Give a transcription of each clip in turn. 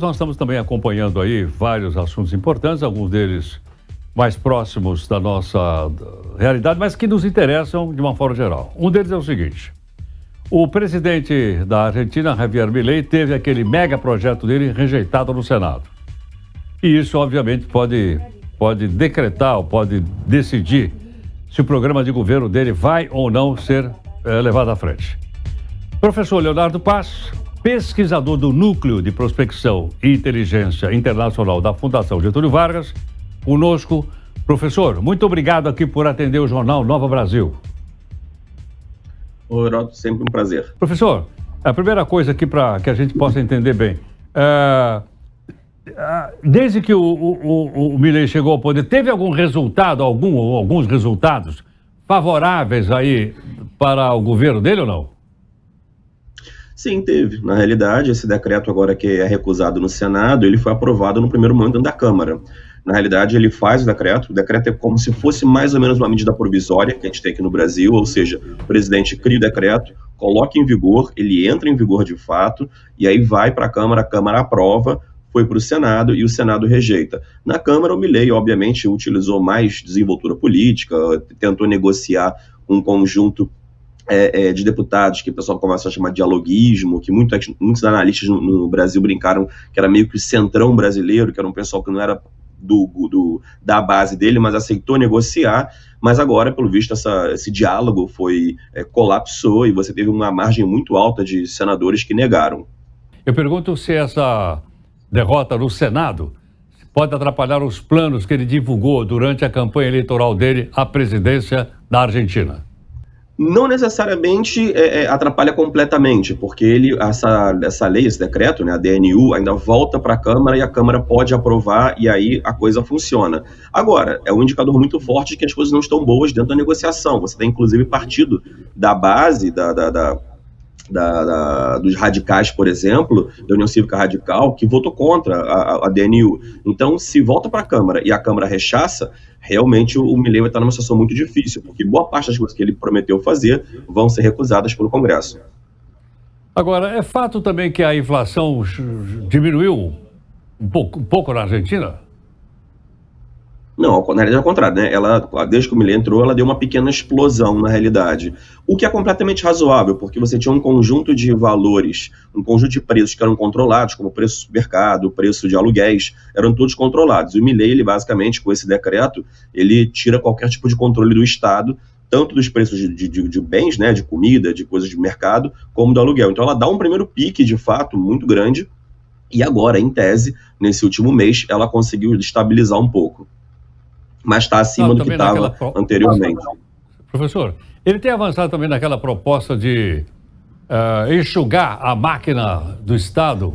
Nós estamos também acompanhando aí vários assuntos importantes, alguns deles mais próximos da nossa realidade, mas que nos interessam de uma forma geral. Um deles é o seguinte: o presidente da Argentina, Javier Milei, teve aquele mega projeto dele rejeitado no Senado. E isso, obviamente, pode decretar ou pode decidir se o programa de governo dele vai ou não ser levado à frente. Professor Leonardo Paz, pesquisador do Núcleo de Prospecção e Inteligência Internacional da Fundação Getúlio Vargas, conosco. Professor, muito obrigado aqui por atender o jornal Nova Brasil. Oi, Heródoto, sempre um prazer. Professor, a primeira coisa aqui para que a gente possa entender bem, desde que o Milei chegou ao poder, teve algum resultado, alguns resultados favoráveis aí para o governo dele ou não? Sim, teve. Na realidade, esse decreto agora que é recusado no Senado, ele foi aprovado no primeiro momento da Câmara. Na realidade, ele faz o decreto é como se fosse mais ou menos uma medida provisória que a gente tem aqui no Brasil, ou seja, o presidente cria o decreto, coloca em vigor, ele entra em vigor de fato, e aí vai para a Câmara aprova, foi para o Senado e o Senado rejeita. Na Câmara, o Milei, obviamente, utilizou mais desenvoltura política, tentou negociar um conjunto de deputados que o pessoal começa a chamar de dialoguismo, que muitos analistas no Brasil brincaram que era meio que o centrão brasileiro, que era um pessoal que não era da base dele, mas aceitou negociar, mas agora, pelo visto, esse diálogo colapsou e você teve uma margem muito alta de senadores que negaram. Eu pergunto se essa derrota no Senado pode atrapalhar os planos que ele divulgou durante a campanha eleitoral dele à presidência da Argentina. Não necessariamente atrapalha completamente, porque essa lei, esse decreto, né, a DNU, ainda volta para a Câmara e a Câmara pode aprovar e aí a coisa funciona. Agora, é um indicador muito forte de que as coisas não estão boas dentro da negociação. Você tem, inclusive, partido da base dos radicais, por exemplo, da União Cívica Radical, que votou contra a DNU. Então, se volta para a Câmara e a Câmara rechaça, realmente o Milei vai estar numa situação muito difícil, porque boa parte das coisas que ele prometeu fazer vão ser recusadas pelo Congresso. Agora, é fato também que a inflação diminuiu um pouco na Argentina? Não, na realidade é o contrário, né? Desde que o Milei entrou, ela deu uma pequena explosão na realidade. O que é completamente razoável, porque você tinha um conjunto de valores, um conjunto de preços que eram controlados, como o preço do mercado, o preço de aluguéis, eram todos controlados. E o Milei, ele basicamente, com esse decreto, ele tira qualquer tipo de controle do Estado, tanto dos preços de bens, né, de comida, de coisas de mercado, como do aluguel. Então ela dá um primeiro pique, de fato, muito grande, e agora, em tese, nesse último mês, ela conseguiu estabilizar um pouco. Mas está acima do que estava anteriormente. Professor, ele tem avançado também naquela proposta de enxugar a máquina do Estado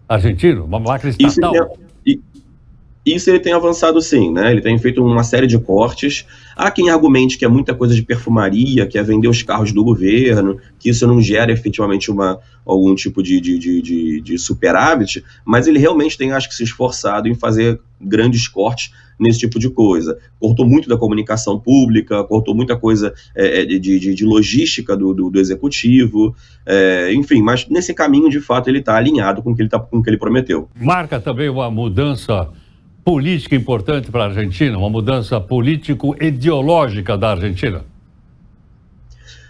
argentino, uma máquina estatal? Isso ele tem avançado sim, né? Ele tem feito uma série de cortes. Há quem argumente que é muita coisa de perfumaria, que é vender os carros do governo, que isso não gera efetivamente algum tipo de superávit, mas ele realmente tem, acho que, se esforçado em fazer grandes cortes nesse tipo de coisa. Cortou muito da comunicação pública, cortou muita coisa de logística do executivo, enfim, mas nesse caminho, de fato, ele está alinhado com o que ele prometeu. Marca também uma mudança política importante para a Argentina, uma mudança político-ideológica da Argentina?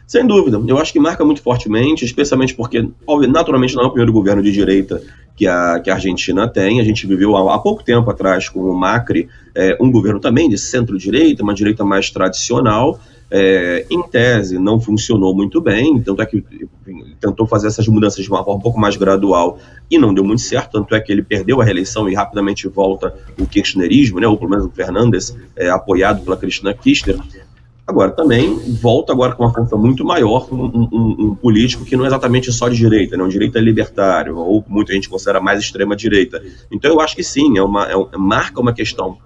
Sem dúvida, eu acho que marca muito fortemente, especialmente porque, naturalmente, não é o primeiro governo de direita que a Argentina tem. A gente viveu há pouco tempo atrás com o Macri, um governo também de centro-direita, uma direita mais tradicional. Em tese, não funcionou muito bem, tanto é que tentou fazer essas mudanças de uma forma um pouco mais gradual e não deu muito certo, tanto é que ele perdeu a reeleição e rapidamente volta o kirchnerismo, né, ou pelo menos o Fernandes, apoiado pela Cristina Kirchner. Agora, também volta agora com uma força muito maior, um político que não é exatamente só de direita, né? Um direita libertário, ou muita gente considera mais extrema-direita. Então, eu acho que sim, marca uma questão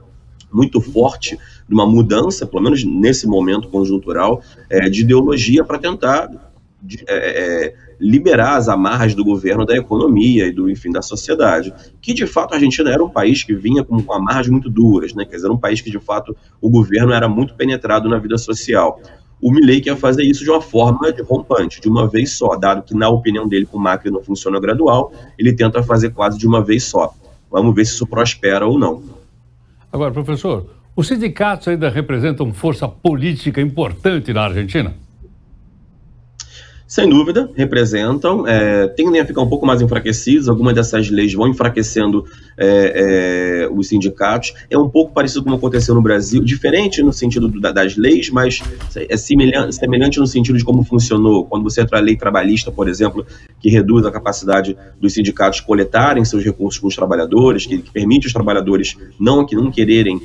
muito forte de uma mudança, pelo menos nesse momento conjuntural, de ideologia para tentar liberar as amarras do governo, da economia e da sociedade. Que, de fato, a Argentina era um país que vinha com amarras muito duras, né? Quer dizer, era um país que, de fato, o governo era muito penetrado na vida social. O Milei quer fazer isso de uma forma de rompante, de uma vez só, dado que, na opinião dele, com o Macri não funciona gradual, ele tenta fazer quase de uma vez só. Vamos ver se isso prospera ou não. Agora, professor, os sindicatos ainda representam força política importante na Argentina? Sem dúvida, representam, tendem a ficar um pouco mais enfraquecidos, algumas dessas leis vão enfraquecendo os sindicatos, é um pouco parecido com o que aconteceu no Brasil, diferente no sentido das leis, mas é semelhante no sentido de como funcionou, quando você entra a lei trabalhista, por exemplo, que reduz a capacidade dos sindicatos coletarem seus recursos com os trabalhadores, que permite os trabalhadores não quererem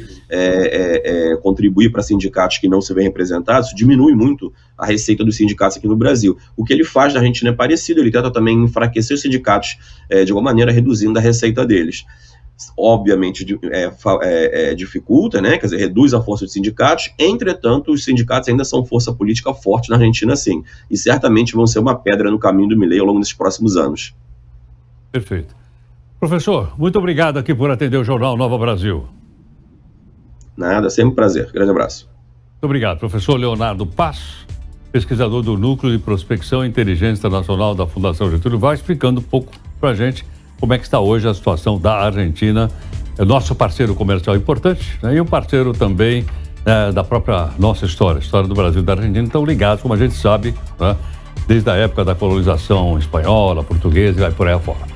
contribuir para sindicatos que não se veem representados, isso diminui muito a receita dos sindicatos aqui no Brasil. O que ele faz na Argentina é parecido, ele tenta também enfraquecer os sindicatos de alguma maneira, reduzindo a receita deles. Obviamente dificulta, né? Quer dizer, reduz a força dos sindicatos, entretanto, os sindicatos ainda são força política forte na Argentina, sim, e certamente vão ser uma pedra no caminho do Milei ao longo desses próximos anos. Perfeito. Professor, muito obrigado aqui por atender o Jornal Nova Brasil. Nada, sempre um prazer. Grande abraço. Muito obrigado, professor Leonardo Paz, pesquisador do Núcleo de Prospecção e Inteligência Internacional da Fundação Getúlio Vargas, explicando um pouco para a gente como é que está hoje a situação da Argentina. É nosso parceiro comercial importante, né? E um parceiro também da própria nossa história, a história do Brasil e da Argentina, estão ligados, como a gente sabe, né? Desde a época da colonização espanhola, portuguesa e vai por aí afora.